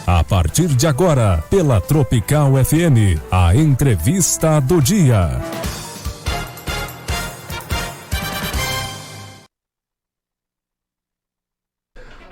A partir de agora, pela Tropical FM, a entrevista do dia.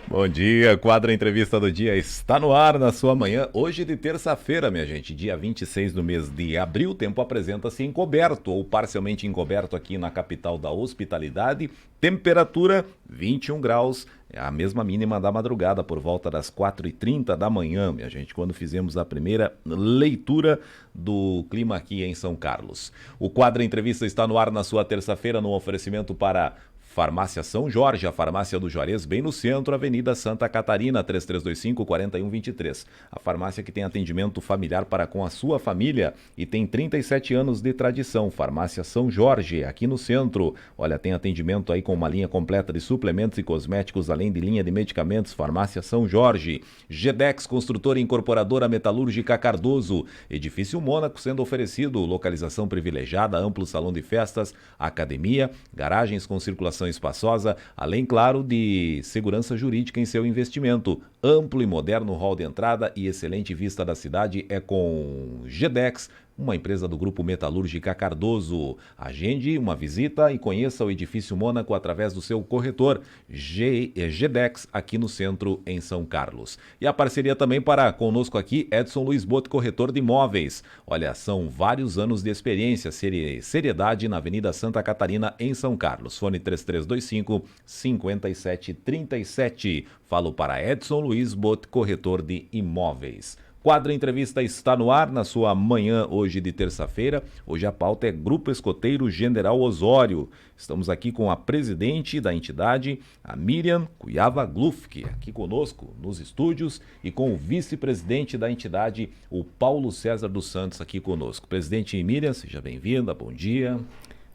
Bom dia, quadro Entrevista do Dia está no ar na sua manhã, hoje de terça-feira, minha gente, dia 26 do mês de abril. O tempo apresenta-se encoberto ou parcialmente encoberto aqui na capital da hospitalidade, temperatura 21 graus, é a mesma mínima da madrugada, por volta das 4h30 da manhã, minha gente, quando fizemos a primeira leitura do clima aqui em São Carlos. O quadro Entrevista está no ar na sua terça-feira, no oferecimento para Farmácia São Jorge, a farmácia do Juarez, bem no centro, Avenida Santa Catarina, 3325-4123. A farmácia que tem atendimento familiar para com a sua família e tem 37 anos de tradição. Farmácia São Jorge, aqui no centro. Olha, tem atendimento aí com uma linha completa de suplementos e cosméticos, além de linha de medicamentos. Farmácia São Jorge. Gedex, construtora e incorporadora metalúrgica Cardoso. Edifício Mônaco sendo oferecido, localização privilegiada, amplo salão de festas, academia, garagens com circulação espaçosa, além, claro, de segurança jurídica em seu investimento. Amplo e moderno hall de entrada e excelente vista da cidade é com Gedex, uma empresa do Grupo Metalúrgica Cardoso. Agende uma visita e conheça o Edifício Mônaco através do seu corretor Gedex, aqui no centro, em São Carlos. E a parceria também para conosco aqui, Edson Luiz Boto, corretor de imóveis. Olha, são vários anos de experiência, seriedade na Avenida Santa Catarina, em São Carlos. Fone 3325-5737. Falo para Edson Luiz Boto, corretor de imóveis. Quadro Entrevista está no ar na sua manhã hoje de terça-feira. Hoje a pauta é Grupo Escoteiro General Osório. Estamos aqui com a presidente da entidade, a Miriam Cuiava Glufke, aqui conosco nos estúdios, e com o vice-presidente da entidade, o Paulo César dos Santos, aqui conosco. Presidente Miriam, seja bem-vinda, bom dia.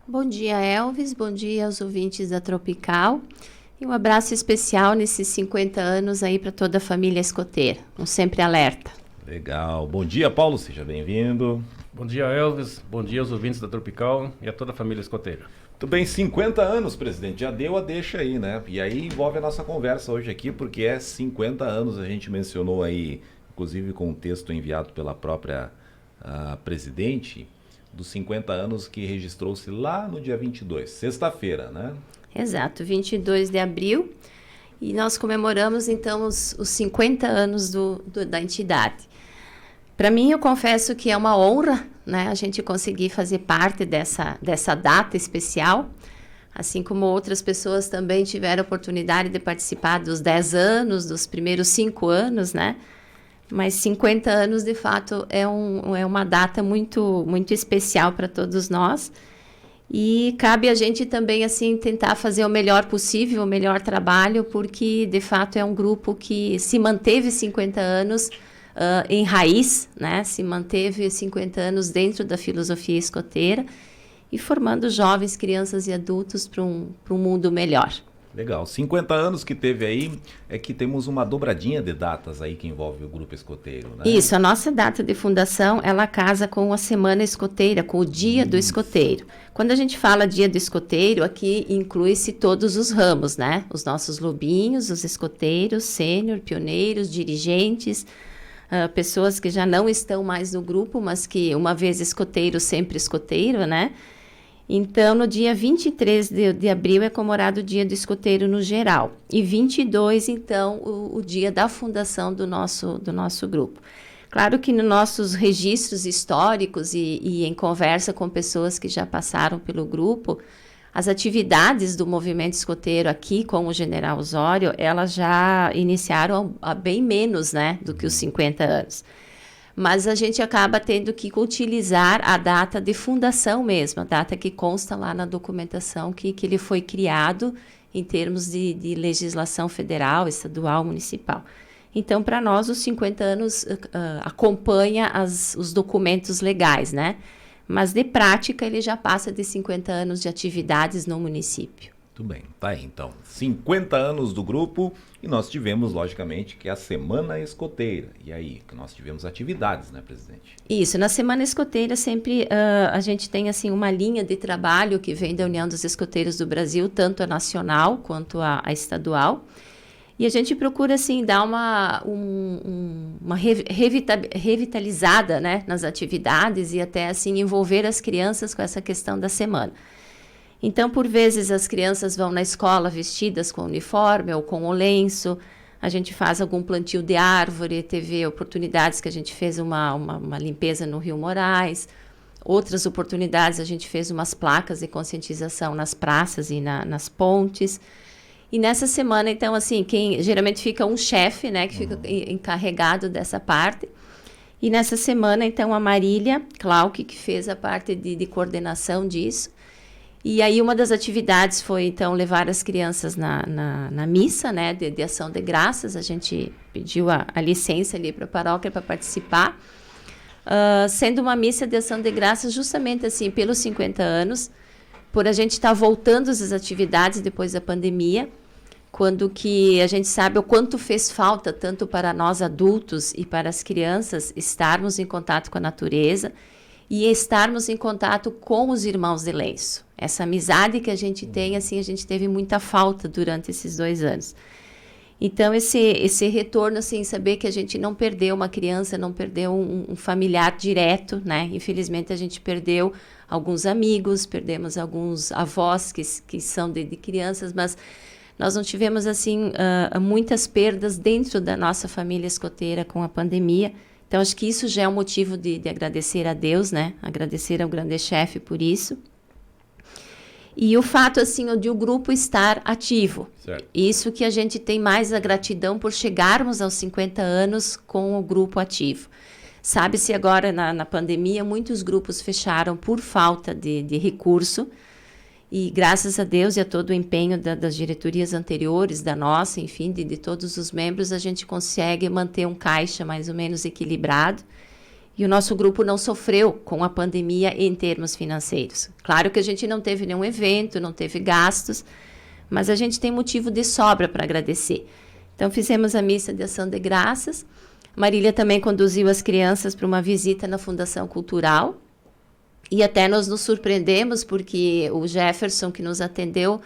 Bom dia, Elvis, bom dia aos ouvintes da Tropical. E um abraço especial nesses 50 anos aí para toda a família escoteira. Um sempre alerta. Legal. Bom dia, Paulo. Seja bem-vindo. Bom dia, Elvis. Bom dia aos ouvintes da Tropical e a toda a família escoteira. Muito bem, 50 anos, presidente. Já deu a deixa aí, né? E aí envolve a nossa conversa hoje aqui, porque é 50 anos, a gente mencionou aí, inclusive com um texto enviado pela própria presidente, dos 50 anos que registrou-se lá no dia 22, sexta-feira, né? Exato, 22 de abril. E nós comemoramos, então, os 50 anos da entidade. Para mim, eu confesso que é uma honra, né, a gente conseguir fazer parte dessa data especial, assim como outras pessoas também tiveram a oportunidade de participar dos 10 anos, dos primeiros 5 anos, né? Mas 50 anos, de fato, é uma data muito, muito especial para todos nós. E cabe a gente também, assim, tentar fazer o melhor possível, o melhor trabalho, porque, de fato, é um grupo que se manteve 50 anos em raiz, né? Se manteve 50 anos dentro da filosofia escoteira e formando jovens, crianças e adultos para um mundo melhor. Legal. 50 anos que teve aí, é que temos uma dobradinha de datas aí que envolve o Grupo Escoteiro, né? Isso, a nossa data de fundação, ela casa com a Semana Escoteira, com o Dia do Escoteiro. Quando a gente fala Dia do Escoteiro, aqui inclui-se todos os ramos, né? Os nossos lobinhos, os escoteiros, sênior, pioneiros, dirigentes, pessoas que já não estão mais no grupo, mas que uma vez escoteiro, sempre escoteiro, né? Então, no dia 23 de abril é comemorado o Dia do Escoteiro no geral. E 22, então, o dia da fundação do nosso grupo. Claro que nos nossos registros históricos e em conversa com pessoas que já passaram pelo grupo, as atividades do movimento escoteiro aqui com o General Osório, elas já iniciaram há bem menos, né, do que os 50 anos. Mas a gente acaba tendo que utilizar a data de fundação mesmo, a data que consta lá na documentação que ele foi criado em termos de legislação federal, estadual, municipal. Então, para nós, os 50 anos acompanha os documentos legais, né? Mas, de prática, ele já passa de 50 anos de atividades no município. Muito bem, tá aí então. 50 anos do grupo e nós tivemos, logicamente, que é a Semana Escoteira. E aí, que nós tivemos atividades, né, presidente? Isso, na Semana Escoteira sempre a gente tem assim uma linha de trabalho que vem da União dos Escoteiros do Brasil, tanto a nacional quanto a estadual. E a gente procura, assim, dar uma revitalizada, né, nas atividades e até assim envolver as crianças com essa questão da semana. Então, por vezes, as crianças vão na escola vestidas com uniforme ou com o lenço, a gente faz algum plantio de árvore, teve oportunidades que a gente fez uma limpeza no Rio Moraes, outras oportunidades a gente fez umas placas de conscientização nas praças e nas pontes. E nessa semana, então, assim, geralmente fica um chefe, né, que fica encarregado dessa parte. E nessa semana, então, a Marília Clark, que fez a parte de coordenação disso. E aí uma das atividades foi, então, levar as crianças na missa, né, de ação de graças. A gente pediu a licença ali para a paróquia para participar. Sendo uma missa de ação de graças justamente, assim, pelos 50 anos, por a gente estar voltando às atividades depois da pandemia, quando que a gente sabe o quanto fez falta, tanto para nós adultos e para as crianças, estarmos em contato com a natureza e estarmos em contato com os irmãos de lenço. Essa amizade que a gente tem, assim, a gente teve muita falta durante esses 2 anos. Então, esse retorno, assim, saber que a gente não perdeu uma criança, não perdeu um familiar direto, né? Infelizmente, a gente perdeu alguns amigos, perdemos alguns avós que são de crianças, mas nós não tivemos, assim, muitas perdas dentro da nossa família escoteira com a pandemia. Então, acho que isso já é um motivo de agradecer a Deus, né? Agradecer ao grande chefe por isso. E o fato, assim, de o grupo estar ativo. Certo. Isso que a gente tem mais a gratidão por chegarmos aos 50 anos com o grupo ativo. Sabe-se agora, na pandemia, muitos grupos fecharam por falta de recurso. E graças a Deus e a todo o empenho das diretorias anteriores, da nossa, enfim, de todos os membros, a gente consegue manter um caixa mais ou menos equilibrado. E o nosso grupo não sofreu com a pandemia em termos financeiros. Claro que a gente não teve nenhum evento, não teve gastos, mas a gente tem motivo de sobra para agradecer. Então, fizemos a missa de ação de graças. Marília também conduziu as crianças para uma visita na Fundação Cultural. E até nós nos surpreendemos, porque o Jefferson, que nos atendeu,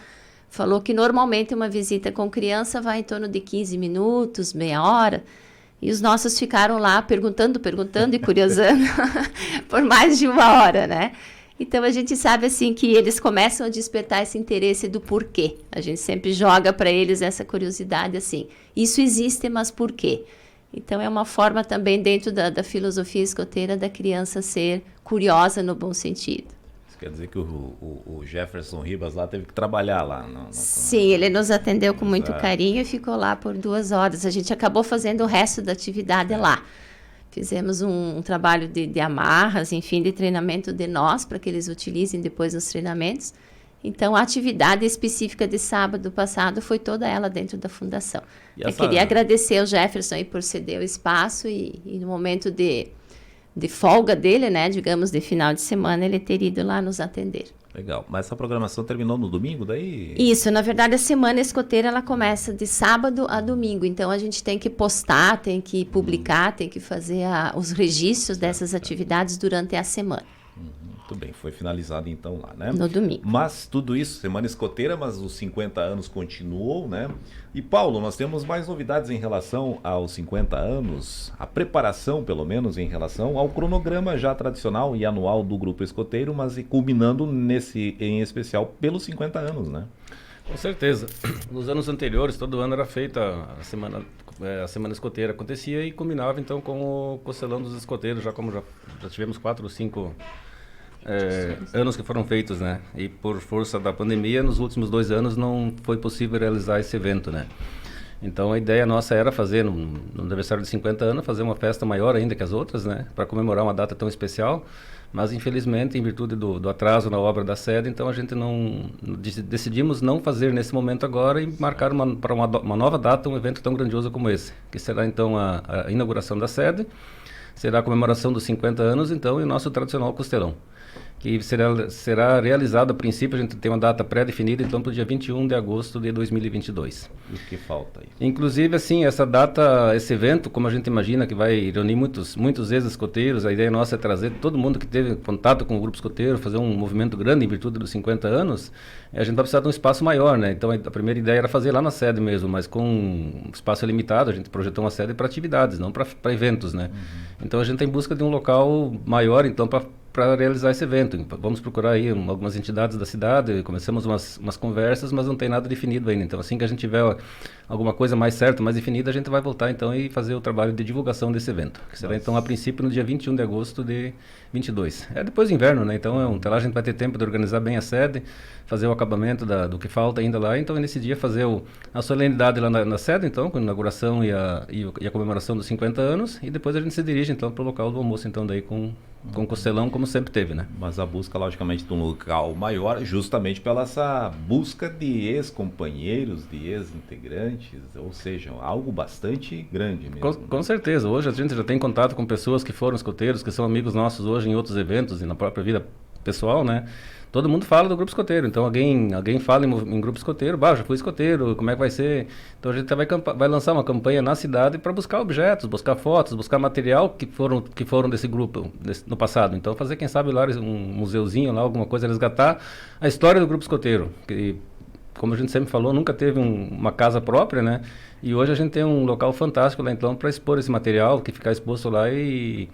falou que normalmente uma visita com criança vai em torno de 15 minutos, meia hora. E os nossos ficaram lá perguntando e curiosando por mais de 1 hora, né? Então, a gente sabe, assim, que eles começam a despertar esse interesse do porquê. A gente sempre joga para eles essa curiosidade, assim, isso existe, mas por quê? Então, é uma forma também, dentro da filosofia escoteira, da criança ser curiosa no bom sentido. Isso quer dizer que o Jefferson Ribas lá teve que trabalhar lá? Sim, ele nos atendeu com muito carinho e ficou lá por 2 horas. A gente acabou fazendo o resto da atividade lá. Fizemos um trabalho de amarras, enfim, de treinamento de nós, para que eles utilizem depois nos treinamentos. Então, a atividade específica de sábado passado foi toda ela dentro da fundação. Eu queria agradecer ao Jefferson aí por ceder o espaço e no momento de folga dele, né, digamos, de final de semana, ele ter ido lá nos atender. Legal. Mas essa programação terminou no domingo, daí? Isso, na verdade, a semana escoteira, ela começa de sábado a domingo. Então, a gente tem que postar, tem que publicar, tem que fazer os registros dessas atividades durante a semana. Muito bem, foi finalizado então lá, né? No domingo. Mas tudo isso, semana escoteira, mas os 50 anos continuou, né? E Paulo, nós temos mais novidades em relação aos 50 anos, a preparação, pelo menos, em relação ao cronograma já tradicional e anual do Grupo Escoteiro, mas culminando nesse, em especial, pelos 50 anos, né? Com certeza. Nos anos anteriores, todo ano era feita a semana escoteira, acontecia e culminava então com o Costelão dos Escoteiros, já tivemos 4 ou 5 anos que foram feitos, né? E por força da pandemia, nos últimos 2 anos não foi possível realizar esse evento, né? Então a ideia nossa era fazer, no aniversário de 50 anos, fazer uma festa maior ainda que as outras, né? Para comemorar uma data tão especial. Mas infelizmente, em virtude do atraso na obra da sede, então a gente decidimos não fazer nesse momento agora e marcar para uma nova data um evento tão grandioso como esse, que será então a inauguração da sede, será a comemoração dos 50 anos então e o nosso tradicional costelão, que será realizado, a princípio, a gente tem uma data pré-definida, então, para o dia 21 de agosto de 2022. E o que falta aí? Inclusive, assim, essa data, esse evento, como a gente imagina que vai reunir muitos ex-escoteiros, a ideia nossa é trazer todo mundo que teve contato com o grupo escoteiro, fazer um movimento grande em virtude dos 50 anos, a gente vai precisar de um espaço maior, né? Então, a primeira ideia era fazer lá na sede mesmo, mas com um espaço limitado, a gente projetou uma sede para atividades, não para eventos, né? Então, a gente está em busca de um local maior, então, para realizar esse evento. Vamos procurar aí algumas entidades da cidade, começamos umas conversas, mas não tem nada definido ainda. Então, assim que a gente tiver alguma coisa mais certa, mais definida, a gente vai voltar então e fazer o trabalho de divulgação desse evento, que será então a princípio no dia 21 de agosto de 22. É depois do inverno, né? Então, até lá a gente vai ter tempo de organizar bem a sede, fazer o acabamento do que falta ainda lá. Então, nesse dia fazer a solenidade lá na sede, então, com a inauguração e a comemoração dos 50 anos, e depois a gente se dirige então para o local do almoço, então daí com Costelão, como sempre teve, né? Mas a busca, logicamente, de um local maior, justamente pela essa busca de ex-companheiros, de ex-integrantes, ou seja, algo bastante grande mesmo. Com certeza. Hoje a gente já tem contato com pessoas que foram escoteiros, que são amigos nossos hoje em outros eventos e na própria vida pessoal, né? Todo mundo fala do grupo escoteiro, então alguém fala em grupo escoteiro, já fui escoteiro, como é que vai ser? Então a gente vai lançar uma campanha na cidade para buscar objetos, buscar fotos, buscar material que foram desse grupo no passado. Então fazer, quem sabe, lá um museuzinho, lá, alguma coisa, resgatar a história do grupo escoteiro, que, como a gente sempre falou, nunca teve uma casa própria, né? E hoje a gente tem um local fantástico lá, então, para expor esse material, que ficar exposto lá e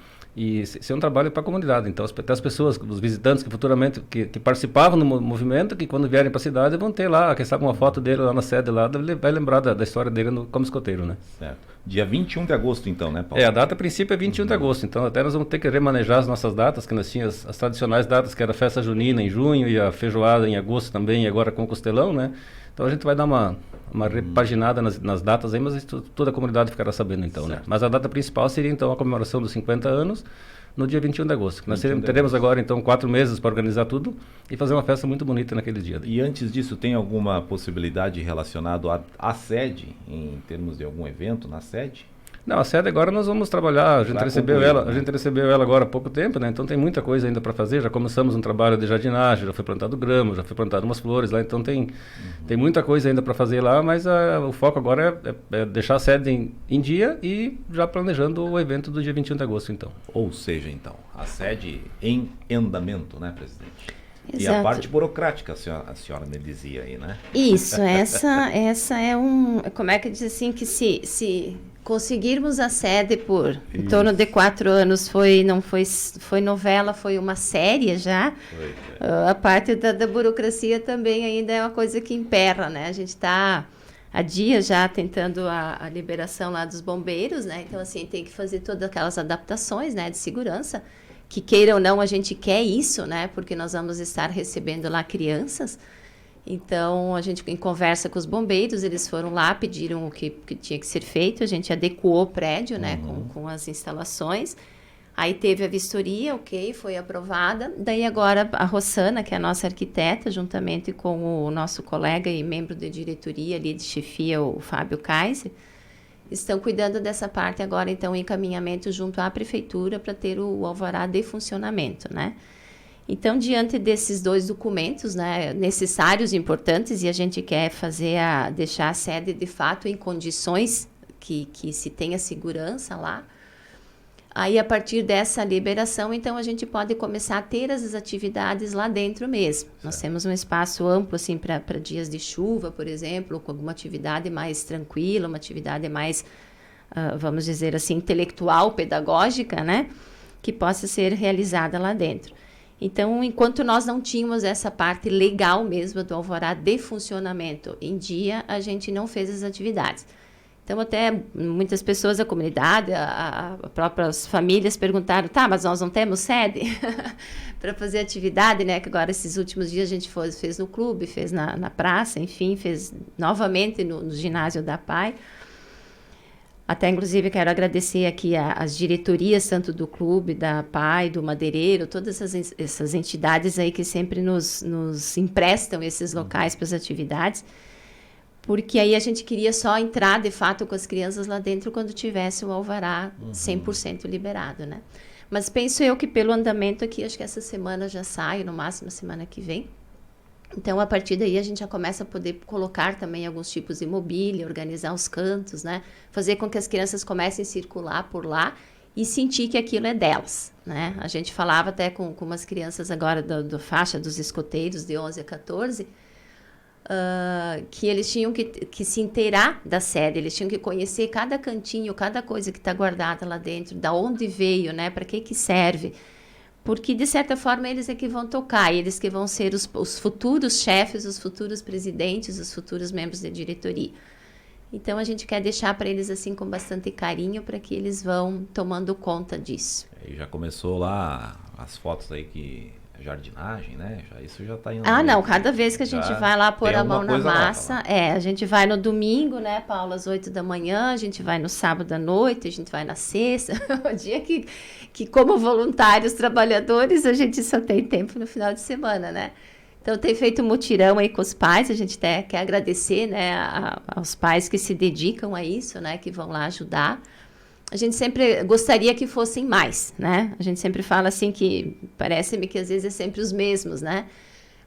ser um trabalho para a comunidade. Então, até as pessoas, os visitantes que futuramente que participavam do movimento, que quando vierem para a cidade vão ter lá, quem sabe, uma foto dele lá na sede lá, vai lembrar da história dele como escoteiro, né? Certo. Dia 21 de agosto, então, né, Paulo? A data a princípio é 21 de agosto, então até nós vamos ter que remanejar as nossas datas, que nós tínhamos as tradicionais datas, que era a festa junina em junho e a feijoada em agosto também, e agora com o Costelão, né? Então a gente vai dar uma repaginada nas datas aí, mas toda a comunidade ficará sabendo então, né? Mas a data principal seria então a comemoração dos 50 anos no dia 21 de agosto. Nós teremos agora então 4 meses para organizar tudo e fazer uma festa muito bonita naquele dia. E antes disso, tem alguma possibilidade relacionada à sede, em termos de algum evento na sede? Não, a sede agora nós vamos trabalhar, a gente recebeu ela agora há pouco tempo, né? Então tem muita coisa ainda para fazer, já começamos um trabalho de jardinagem, já foi plantado grama, já foi plantado umas flores lá, então tem muita coisa ainda para fazer lá, mas o foco agora é deixar a sede em dia e já planejando o evento do dia 21 de agosto, então. Ou seja, então, a sede em andamento, né, presidente? Exato. E a parte burocrática, a senhora me dizia aí, né? Isso, essa é como é que diz assim, que se conseguirmos a sede por em torno de 4 anos, não foi novela, foi uma série já. A parte da burocracia também ainda é uma coisa que emperra, né? A gente está há dias já tentando a liberação lá dos bombeiros, né? Então, assim, tem que fazer todas aquelas adaptações, né, de segurança, que queira ou não, a gente quer isso, né? Porque nós vamos estar recebendo lá crianças. Então, a gente, em conversa com os bombeiros, eles foram lá, pediram o que tinha que ser feito, a gente adequou o prédio, né, com as instalações. Aí teve a vistoria, ok, foi aprovada. Daí agora a Rossana, que é a nossa arquiteta, juntamente com o nosso colega e membro da diretoria ali de chefia, o Fábio Kaiser, estão cuidando dessa parte agora, então, em encaminhamento junto à prefeitura para ter o alvará de funcionamento, né? Então, diante desses 2 documentos, né, necessários, importantes, e a gente quer deixar a sede, de fato, em condições que se tenha segurança lá, aí, a partir dessa liberação, então, a gente pode começar a ter as atividades lá dentro mesmo. Certo. Nós temos um espaço amplo, assim, para dias de chuva, por exemplo, com alguma atividade mais tranquila, uma atividade mais, vamos dizer assim, intelectual, pedagógica, né, que possa ser realizada lá dentro. Então, enquanto nós não tínhamos essa parte legal mesmo do alvará de funcionamento em dia, a gente não fez as atividades. Então, até muitas pessoas da comunidade, as próprias famílias perguntaram, tá, mas nós não temos sede para fazer atividade, né? Que agora, esses últimos dias, a gente fez no clube, fez na praça, enfim, fez novamente no ginásio da PAI. Até, inclusive, quero agradecer aqui as diretorias, tanto do clube, da PAI, do Madeireiro, todas essas entidades aí que sempre nos emprestam esses locais para as atividades, porque aí a gente queria só entrar, de fato, com as crianças lá dentro quando tivesse o alvará 100% liberado, né? Mas penso eu que pelo andamento aqui, acho que essa semana já sai, no máximo semana que vem. Então, a partir daí, a gente já começa a poder colocar também alguns tipos de mobília, organizar os cantos, né? Fazer com que as crianças comecem a circular por lá e sentir que aquilo é delas, né? A gente falava até com umas crianças agora do faixa dos escoteiros, de 11 a 14, que eles tinham que se inteirar da sede, eles tinham que conhecer cada cantinho, cada coisa que está guardada lá dentro, da onde veio, né? Para que serve. Porque, de certa forma, eles é que vão tocar, eles que vão ser os futuros chefes, os futuros presidentes, os futuros membros da diretoria. Então, a gente quer deixar para eles assim com bastante carinho, para que eles vão tomando conta disso. E já começou lá as fotos aí que... jardinagem, né? Isso já tá indo... Não, cada vez que a gente vai lá pôr a mão na massa, a gente vai no domingo, né, Paulo, às 8 da manhã, a gente vai no sábado à noite, a gente vai na sexta, o dia que como voluntários, trabalhadores, a gente só tem tempo no final de semana, né? Então, tem feito mutirão aí com os pais, a gente até quer agradecer, né, aos pais que se dedicam a isso, né, que vão lá ajudar. A gente sempre gostaria que fossem mais, né? A gente sempre fala assim que parece-me que às vezes é sempre os mesmos, né?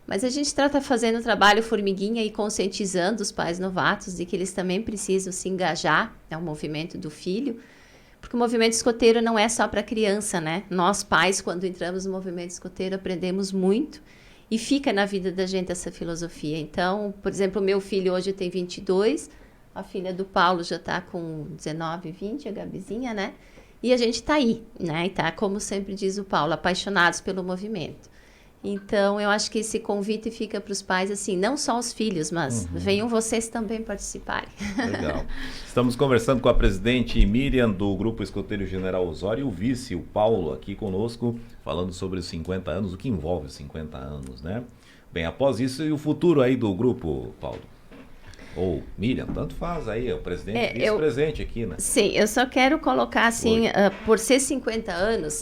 Mas a gente trata fazendo um trabalho formiguinha e conscientizando os pais novatos de que eles também precisam se engajar no movimento do filho, porque o movimento escoteiro não é só para criança, né? Nós pais, quando entramos no movimento escoteiro, aprendemos muito e fica na vida da gente essa filosofia. Então, por exemplo, o meu filho hoje tem 22, a filha do Paulo já está com 19, 20, a Gabizinha, né? E a gente está aí, né? E tá, como sempre diz o Paulo, apaixonados pelo movimento. Então, eu acho que esse convite fica para os pais, assim, não só os filhos, mas venham vocês também participarem. Legal. Estamos conversando com a presidente Miriam do Grupo Escoteiro General Osório e o vice, o Paulo, aqui conosco, falando sobre os 50 anos, o que envolve os 50 anos, né? Bem, após isso, e o futuro aí do grupo, Paulo? Ou Miriam, tanto faz aí, o presidente vice-presidente aqui, né? Sim, eu só quero colocar assim, por ser 50 anos,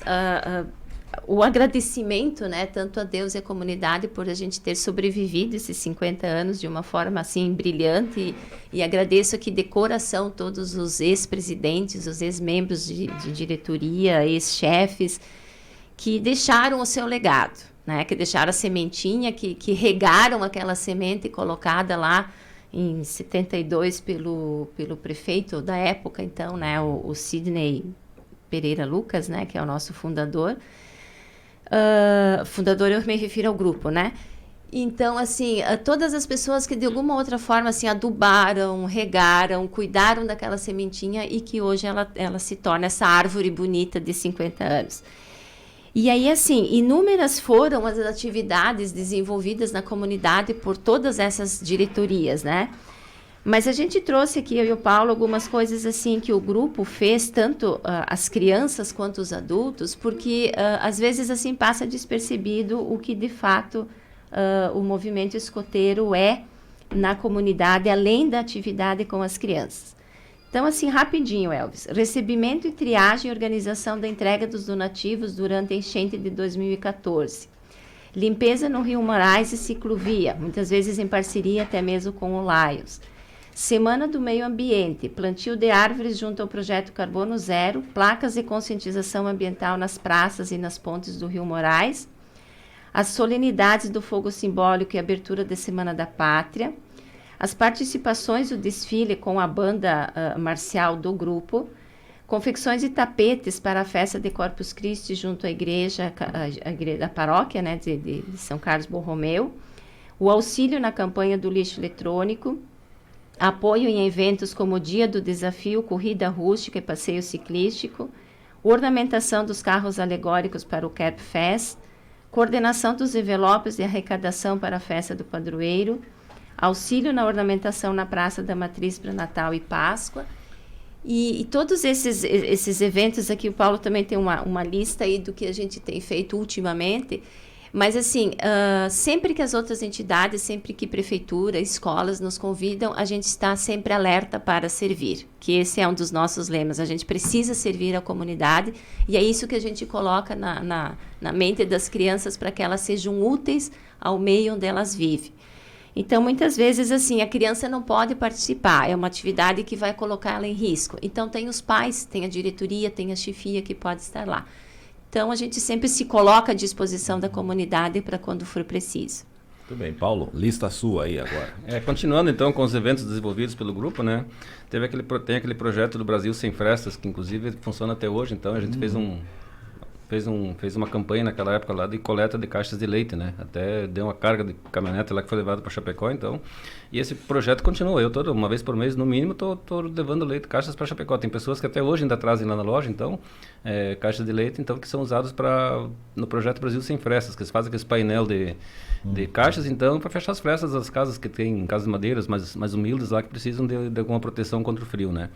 o agradecimento, né, tanto a Deus e a comunidade por a gente ter sobrevivido esses 50 anos de uma forma assim brilhante e agradeço aqui de coração todos os ex-presidentes, os ex-membros de diretoria, ex-chefes que deixaram o seu legado, né, que deixaram a sementinha, que regaram aquela semente colocada lá em 72 pelo prefeito da época, então, né, o Sidney Pereira Lucas, né, que é o nosso fundador. Fundador, eu me refiro ao grupo, né? Então, assim, todas as pessoas que de alguma outra forma, assim, adubaram, regaram, cuidaram daquela sementinha e que hoje ela se torna essa árvore bonita de 50 anos. E aí, assim, inúmeras foram as atividades desenvolvidas na comunidade por todas essas diretorias, né? Mas a gente trouxe aqui, eu e o Paulo, algumas coisas assim que o grupo fez, tanto as crianças quanto os adultos, porque às vezes assim passa despercebido o que de fato o movimento escoteiro é na comunidade, além da atividade com as crianças. Então, assim, rapidinho, Elvis. Recebimento e triagem e organização da entrega dos donativos durante a enchente de 2014. Limpeza no Rio Moraes e ciclovia, muitas vezes em parceria até mesmo com o Lions. Semana do Meio Ambiente, plantio de árvores junto ao projeto Carbono Zero, placas de conscientização ambiental nas praças e nas pontes do Rio Moraes, as solenidades do fogo simbólico e abertura da Semana da Pátria, as participações do desfile com a banda marcial do grupo, confecções de tapetes para a festa de Corpus Christi junto à igreja, a paróquia, né, de São Carlos Borromeu, o auxílio na campanha do lixo eletrônico, apoio em eventos como o Dia do Desafio, Corrida Rústica e Passeio Ciclístico, ornamentação dos carros alegóricos para o Cap Fest, coordenação dos envelopes e arrecadação para a festa do padroeiro, auxílio na ornamentação na Praça da Matriz para Natal e Páscoa. E todos esses eventos aqui, o Paulo também tem uma lista aí do que a gente tem feito ultimamente. Mas, assim, sempre que as outras entidades, sempre que prefeitura, escolas nos convidam, a gente está sempre alerta para servir, que esse é um dos nossos lemas. A gente precisa servir a comunidade e é isso que a gente coloca na mente das crianças para que elas sejam úteis ao meio onde elas vivem. Então, muitas vezes, assim, a criança não pode participar, é uma atividade que vai colocar ela em risco. Então, tem os pais, tem a diretoria, tem a chefia que pode estar lá. Então, a gente sempre se coloca à disposição da comunidade para quando for preciso. Muito bem, Paulo, lista sua aí agora. Continuando então com os eventos desenvolvidos pelo grupo, né? Tem aquele projeto do Brasil Sem Frestas, que inclusive funciona até hoje, então a gente fez uma campanha naquela época lá de coleta de caixas de leite, né? Até deu uma carga de caminhonete lá que foi levada para Chapecó, então. E esse projeto continua. Eu uma vez por mês, no mínimo, tô levando caixas para Chapecó. Tem pessoas que até hoje ainda trazem lá na loja, então, caixas de leite, então, que são usados no projeto Brasil Sem Frestas, que eles fazem aquele painel de caixas, então, para fechar as frestas das casas que tem casas de madeiras mais humildes lá, que precisam de alguma proteção contra o frio, né?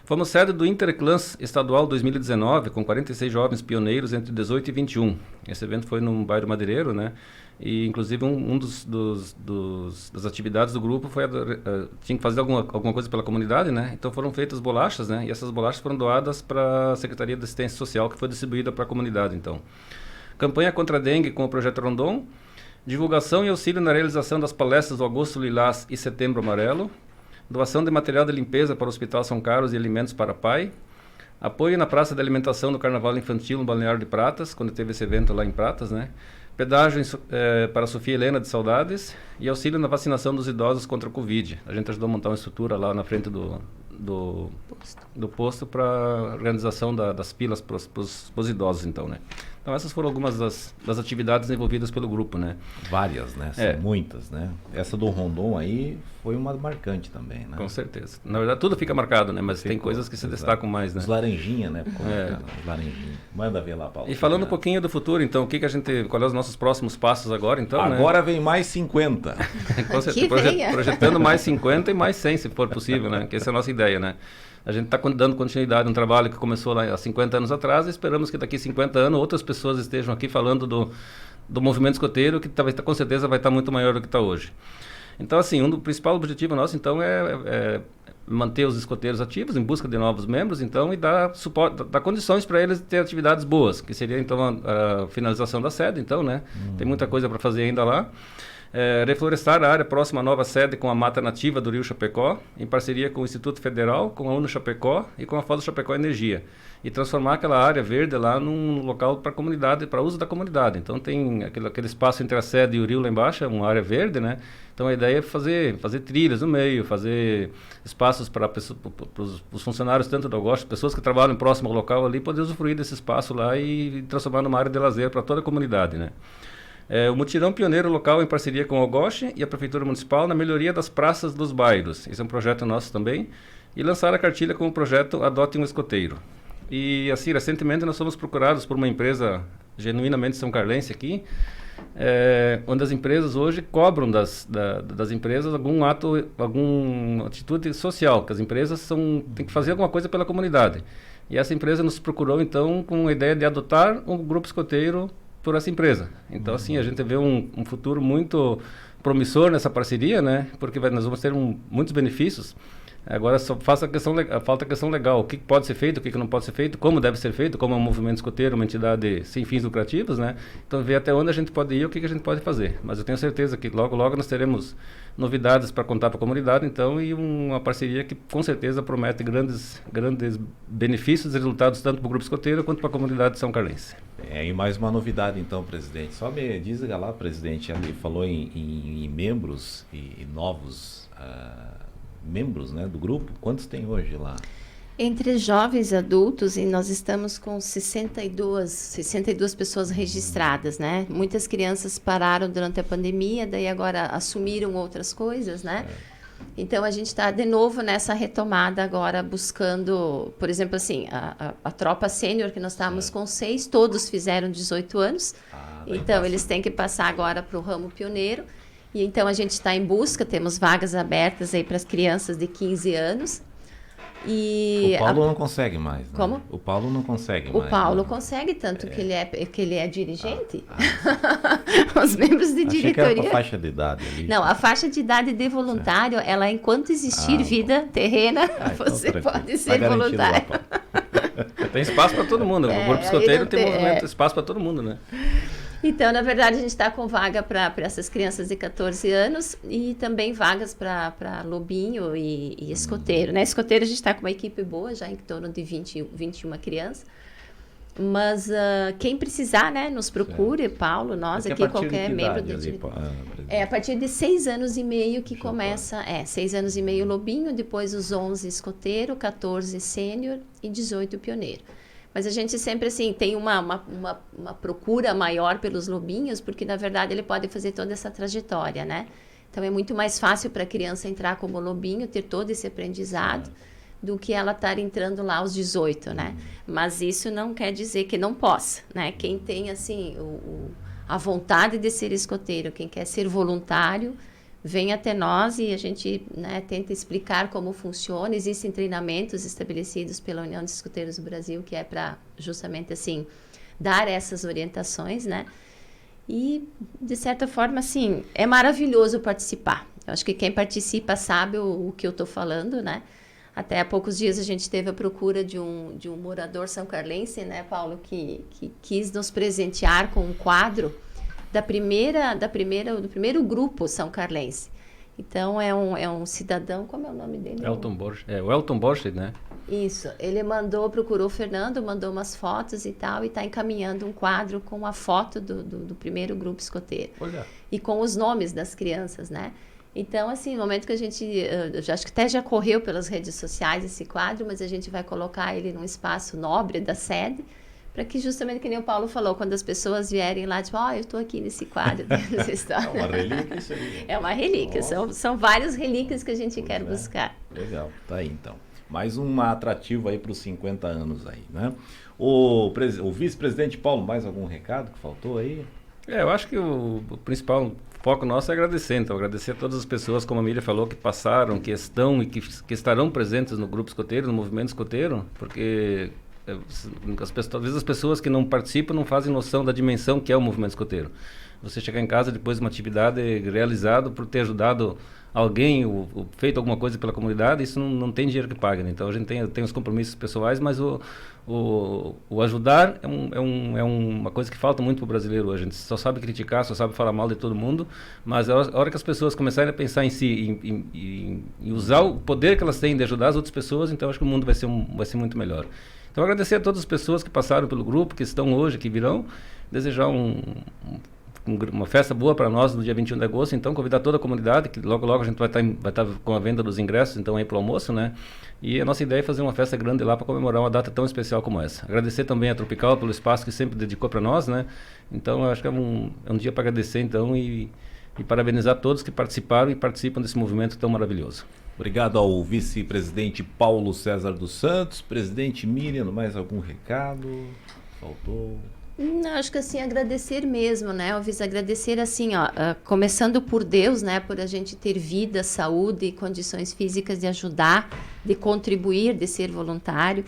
Fomos sede do Interclãs Estadual 2019, com 46 jovens pioneiros entre 18 e 21. Esse evento foi no bairro Madeireiro, né? E, inclusive, das atividades do grupo foi tinha que fazer alguma coisa pela comunidade, né? Então, foram feitas bolachas, né? E essas bolachas foram doadas para a Secretaria de Assistência Social, que foi distribuída para a comunidade, então. Campanha contra a dengue com o Projeto Rondon. Divulgação e auxílio na realização das palestras do Agosto Lilás e Setembro Amarelo. Doação de material de limpeza para o Hospital São Carlos e alimentos para pai. Apoio na praça de alimentação do Carnaval Infantil no Balneário de Pratas, quando teve esse evento lá em Pratas, né? Pedágio para a Sofia Helena de Saudades e auxílio na vacinação dos idosos contra a Covid. A gente ajudou a montar uma estrutura lá na frente do posto para a organização das filas para os idosos, então, né? Então, essas foram algumas das atividades envolvidas pelo grupo, né? Várias, né? São muitas, né? Essa do Rondon aí foi uma marcante também, né? Com certeza. Na verdade, tudo fica marcado, né? Mas tem coisas que se destacam mais, né? Os laranjinha, né? Os laranjinha. Manda ver lá, Paulo. E falando um pouquinho do futuro, então, qual é os nossos próximos passos agora, então, Agora, né? Vem mais 50. Com certeza. Projetando mais 50 e mais 100, se for possível, né? Que essa é a nossa ideia, né? A gente está dando continuidade a um trabalho que começou lá há 50 anos atrás e esperamos que daqui a 50 anos outras pessoas estejam aqui falando do movimento escoteiro, que com certeza vai estar muito maior do que está hoje. Então, assim, o principal objetivo nosso, então, é manter os escoteiros ativos em busca de novos membros, então, e dar suporte, dar condições para eles ter atividades boas, que seria, então, a finalização da sede, então, né? Tem muita coisa para fazer ainda lá. Reflorestar a área próxima à nova sede com a mata nativa do Rio Chapecó, em parceria com o Instituto Federal, com a UNO Chapecó e com a Foz do Chapecó Energia. E transformar aquela área verde lá num local para a comunidade, para uso da comunidade. Então tem aquele espaço entre a sede e o rio lá embaixo, é uma área verde, né? Então a ideia é fazer trilhas no meio, fazer espaços para os funcionários, tanto do Agosto, pessoas que trabalham próximo ao local ali, poder usufruir desse espaço lá e transformar numa área de lazer para toda a comunidade, né? O mutirão pioneiro local em parceria com o Ogoche e a Prefeitura Municipal na melhoria das praças dos bairros. Esse é um projeto nosso também. E lançar a cartilha com o projeto Adote um Escoteiro. E assim, recentemente nós fomos procurados por uma empresa genuinamente são-carlense aqui, onde as empresas hoje cobram das empresas alguma atitude social, que as empresas têm que fazer alguma coisa pela comunidade. E essa empresa nos procurou então com a ideia de adotar um grupo escoteiro por essa empresa. Então, assim, a gente vê um futuro muito promissor nessa parceria, né? Porque nós vamos ter muitos benefícios. Agora só falta a questão legal, o que pode ser feito, o que não pode ser feito, como deve ser feito, como é um movimento escoteiro, uma entidade sem fins lucrativos, né? Então ver até onde a gente pode ir e o que a gente pode fazer. Mas eu tenho certeza que logo nós teremos novidades para contar para a comunidade, então, e uma parceria que com certeza promete grandes benefícios e resultados tanto para o grupo escoteiro quanto para a comunidade de São Carlense. E mais uma novidade então, presidente. Só me diz lá, presidente, ali falou em membros e novos membros, né, do grupo. Quantos tem hoje lá? Entre jovens e adultos, e nós estamos com 62 pessoas registradas, né? Muitas crianças pararam durante a pandemia, daí agora assumiram outras coisas, né? Então, a gente está de novo nessa retomada agora, buscando, por exemplo, assim, a tropa sênior, que nós estávamos com 6, todos fizeram 18 anos. Então, eles têm que passar agora para o ramo pioneiro. E então a gente está em busca, temos vagas abertas aí para as crianças de 15 anos. E o Paulo não consegue mais, né? Como? O Paulo não consegue mais. O Paulo consegue, tanto que ele é dirigente. Os membros de diretoria. Achei que era a faixa de idade ali. Não, a faixa de idade de voluntário, ela enquanto existir vida terrena, você pode ser voluntário. Tem espaço para todo mundo. O grupo escoteiro tem espaço para todo mundo, né? Então, na verdade, a gente está com vaga para essas crianças de 14 anos e também vagas para lobinho e escoteiro, né? Escoteiro a gente está com uma equipe boa, já em torno de 21 crianças. Mas quem precisar, né, nos procure, Paulo, nós aqui, qualquer membro da diretoria. A partir de 6 anos e meio que começa, 6 anos e meio lobinho, depois os 11 escoteiro, 14 sênior e 18 pioneiro. Mas a gente sempre, assim, tem uma procura maior pelos lobinhos, porque, na verdade, ele pode fazer toda essa trajetória, né? Então, é muito mais fácil para a criança entrar como lobinho, ter todo esse aprendizado, do que ela estar entrando lá aos 18, né? Mas isso não quer dizer que não possa, né? Quem tem, assim, a vontade de ser escoteiro, quem quer ser voluntário, vem até nós e a gente, né, tenta explicar como funciona. Existem treinamentos estabelecidos pela União de Escoteiros do Brasil, que é para justamente, assim, dar essas orientações, né? E, de certa forma, assim, é maravilhoso participar. Eu acho que quem participa sabe o que eu estou falando, né? Até há poucos dias a gente teve a procura de um morador são-carlense, né, Paulo, que quis nos presentear com um quadro do primeiro grupo são-carlense. Então, é um cidadão, como é o nome dele? Elton Borges. O Elton Borges, né? Isso. Ele procurou o Fernando, mandou umas fotos e tal, e está encaminhando um quadro com a foto do primeiro grupo escoteiro. Olha. E com os nomes das crianças, né? Então, assim, no momento que a gente, acho que até já correu pelas redes sociais esse quadro, mas a gente vai colocar ele num espaço nobre da sede, para que justamente, que nem o Paulo falou, quando as pessoas vierem lá, tipo, eu estou aqui nesse quadro. É uma relíquia isso aí. É uma relíquia, são várias relíquias que a gente quer buscar. Legal, tá aí então. Mais um atrativo aí para os 50 anos aí, né? O vice-presidente Paulo, mais algum recado que faltou aí? Eu acho que o principal foco nosso é agradecer. Então, agradecer a todas as pessoas, como a Miriam falou, que passaram, que estão e que estarão presentes no grupo escoteiro, no movimento escoteiro, porque talvez as pessoas que não participam não fazem noção da dimensão que é o movimento escoteiro. Você chegar em casa depois de uma atividade realizada por ter ajudado alguém ou feito alguma coisa pela comunidade, isso não tem dinheiro que pague, né? Então a gente tem os compromissos pessoais, mas o ajudar é uma coisa que falta muito para o brasileiro hoje. A gente só sabe criticar, só sabe falar mal de todo mundo, mas a hora que as pessoas começarem a pensar em si, em usar o poder que elas têm de ajudar as outras pessoas, então acho que o mundo vai ser muito melhor. Então agradecer a todas as pessoas que passaram pelo grupo, que estão hoje, que virão, desejar uma festa boa para nós no dia 21 de agosto, então convidar toda a comunidade, que logo a gente vai estar com a venda dos ingressos, então aí para o almoço, né? E a nossa ideia é fazer uma festa grande lá para comemorar uma data tão especial como essa. Agradecer também a Tropical pelo espaço que sempre dedicou para nós, né? Então eu acho que é um dia para agradecer então e parabenizar todos que participaram e participam desse movimento tão maravilhoso. Obrigado ao vice-presidente Paulo César dos Santos. Presidente Miriam, mais algum recado? Faltou? Não, acho que assim, agradecer mesmo, né, Elvis? Agradecer assim, começando por Deus, né, por a gente ter vida, saúde e condições físicas de ajudar, de contribuir, de ser voluntário.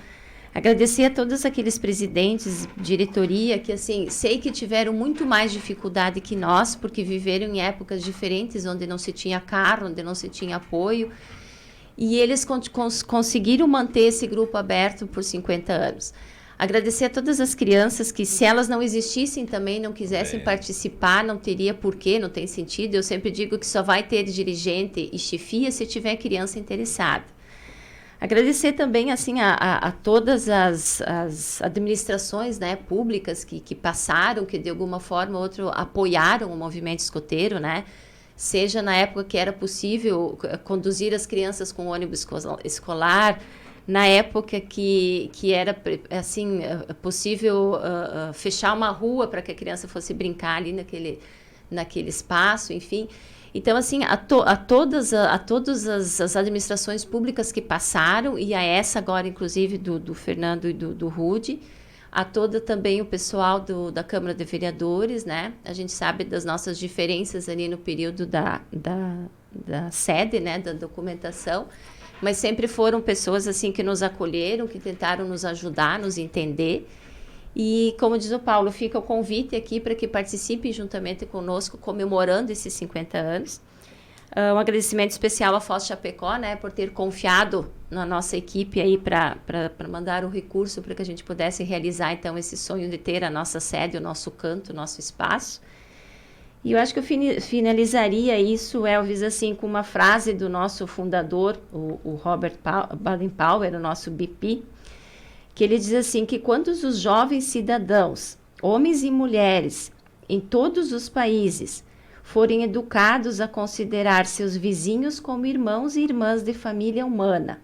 Agradecer a todos aqueles presidentes, diretoria, que assim, sei que tiveram muito mais dificuldade que nós, porque viveram em épocas diferentes, onde não se tinha carro, onde não se tinha apoio, e eles conseguiram manter esse grupo aberto por 50 anos. Agradecer a todas as crianças que, se elas não existissem também, não quisessem participar, não teria porquê, não tem sentido. Eu sempre digo que só vai ter dirigente e chefia se tiver criança interessada. Agradecer também assim, a todas as administrações, né, públicas que passaram, que de alguma forma ou outra apoiaram o movimento escoteiro, né? Seja na época que era possível conduzir as crianças com ônibus escolar, na época que era assim, possível fechar uma rua para que a criança fosse brincar ali naquele espaço, enfim. Então, assim, a todas as administrações públicas que passaram, e a essa agora, inclusive, do Fernando e do Rude, a todo também o pessoal da Câmara de Vereadores, né? A gente sabe das nossas diferenças ali no período da sede, né? Da documentação, mas sempre foram pessoas, assim, que nos acolheram, que tentaram nos ajudar, nos entender. E, como diz o Paulo, fica o convite aqui para que participem juntamente conosco, comemorando esses 50 anos. Um agradecimento especial à Foz Chapecó, né, por ter confiado na nossa equipe aí para mandar o recurso para que a gente pudesse realizar, então, esse sonho de ter a nossa sede, o nosso canto, o nosso espaço. E eu acho que eu finalizaria isso, Elvis, assim, com uma frase do nosso fundador, o Robert Baden-Powell, o nosso BP, que ele diz assim, que quando os jovens cidadãos, homens e mulheres, em todos os países, forem educados a considerar seus vizinhos como irmãos e irmãs de família humana,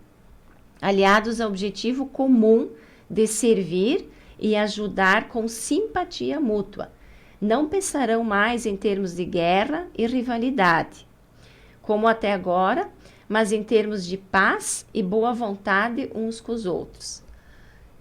aliados ao objetivo comum de servir e ajudar com simpatia mútua, não pensarão mais em termos de guerra e rivalidade, como até agora, mas em termos de paz e boa vontade uns com os outros.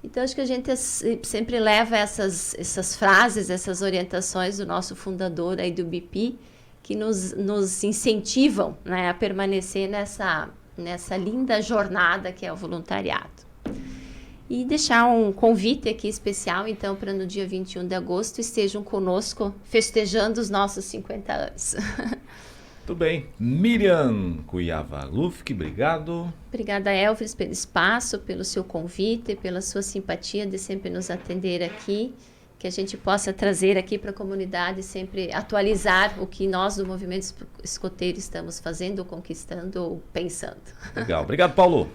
Então, acho que a gente sempre leva essas frases, essas orientações do nosso fundador aí do BP, que nos incentivam, né, a permanecer nessa linda jornada que é o voluntariado. E deixar um convite aqui especial, então, para no dia 21 de agosto estejam conosco festejando os nossos 50 anos. Tudo bem. Miriam Kujawa-Lufke, obrigado. Obrigada, Elvis, pelo espaço, pelo seu convite, pela sua simpatia de sempre nos atender aqui, que a gente possa trazer aqui para a comunidade, sempre atualizar o que nós do Movimento Escoteiro estamos fazendo, conquistando ou pensando. Legal. Obrigado, Paulo.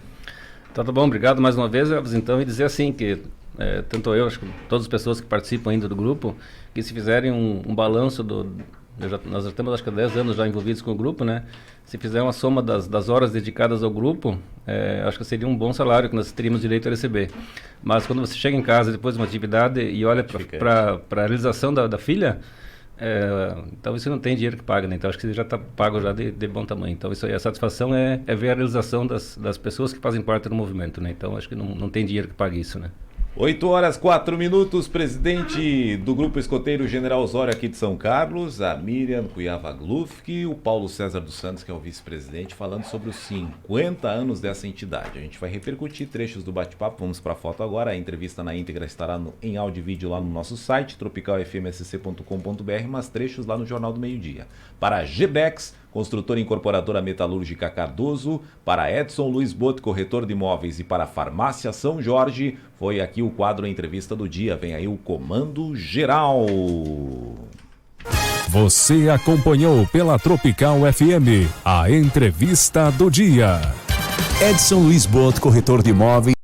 Tá bom, obrigado mais uma vez, Elvis. Então, e dizer assim que tanto eu, acho que todas as pessoas que participam ainda do grupo, que se fizerem um balanço nós já temos acho que 10 anos já envolvidos com o grupo, né? Se fizer uma soma das horas dedicadas ao grupo, acho que seria um bom salário que nós teríamos direito a receber. Mas quando você chega em casa depois de uma atividade e olha para a realização da filha, então você não tem dinheiro que paga, né? Então acho que já está pago já de bom tamanho. Então isso aí, a satisfação é ver a realização das pessoas que fazem parte do movimento, né? Então acho que não tem dinheiro que pague isso, né? 8h04, presidente do Grupo Escoteiro General Osório aqui de São Carlos, a Miriam Kujawa-Lufke, o Paulo César dos Santos, que é o vice-presidente, falando sobre os 50 anos dessa entidade. A gente vai repercutir trechos do bate-papo, vamos para a foto agora, a entrevista na íntegra estará em áudio e vídeo lá no nosso site, tropicalfmsc.com.br, mas trechos lá no Jornal do Meio-Dia. Para a GBEX, construtora incorporadora metalúrgica Cardoso, para Edson Luiz Boto, corretor de imóveis, e para a Farmácia São Jorge, foi aqui o quadro Entrevista do Dia. Vem aí o Comando Geral. Você acompanhou pela Tropical FM a Entrevista do Dia. Edson Luiz Boto, corretor de imóveis.